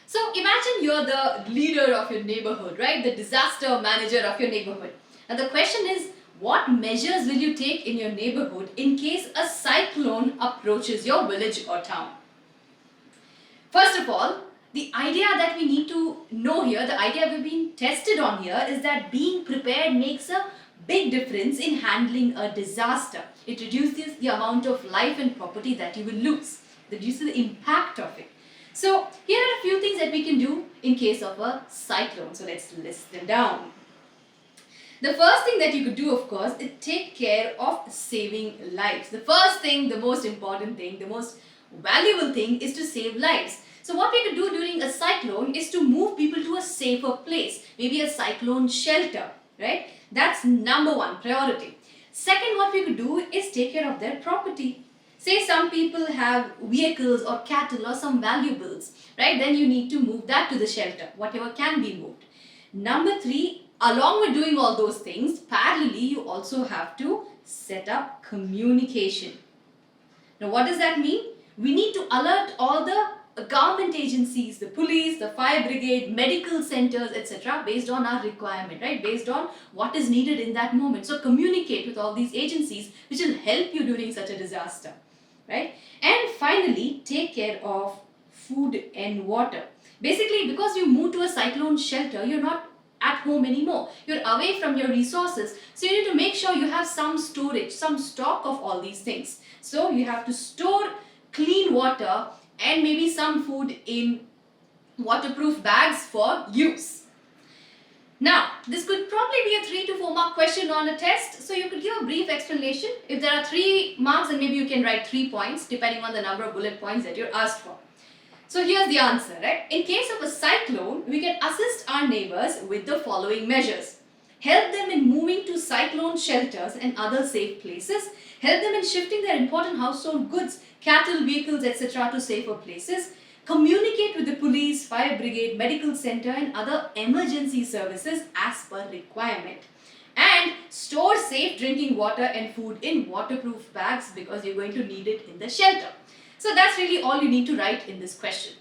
So imagine you're the leader of your neighborhood, right? The disaster manager of your neighborhood. Now the question is, what measures will you take in your neighborhood in case a cyclone approaches your village or town? First of all, the idea that we need to know here, the idea we're being tested on here is that being prepared makes a big difference in handling a disaster. It reduces the amount of life and property that you will lose. It reduces the impact of it. So here are a few things that we can do in case of a cyclone. So let's list them down. The first thing that you could do, of course, is take care of saving lives. The first thing, the most important thing, the most valuable thing is to save lives. So what we could do during a cyclone is to move people to a safer place, maybe a cyclone shelter, right? That's number one priority. Second, what we could do is take care of their property. Say some people have vehicles or cattle or some valuables, right? Then you need to move that to the shelter, whatever can be moved. Number three, along with doing all those things, parallelly you also have to set up communication. Now what does that mean? We need to alert all the government agencies, the police, the fire brigade, medical centers, etc. based on our requirement, right? Based on what is needed in that moment. So communicate with all these agencies which will help you during such a disaster, right? And finally, take care of food and water. Basically, because you move to a cyclone shelter, you're not at home anymore. You're away from your resources. So you need to make sure you have some storage, some stock of all these things. So you have to store clean water and maybe some food in waterproof bags for use. Now, this could probably be a 3 to 4 mark question on a test. So you could give a brief explanation. If there are 3 marks, then maybe you can write 3 points depending on the number of bullet points that you're asked for. So here's the answer, right? In case of a cyclone, we can assist our neighbors with the following measures. Help them in moving to cyclone shelters and other safe places. Help them in shifting their important household goods, cattle, vehicles, etc. to safer places. Communicate with the police, fire brigade, medical center and other emergency services as per requirement. And store safe drinking water and food in waterproof bags because you're going to need it in the shelter. So that's really all you need to write in this question.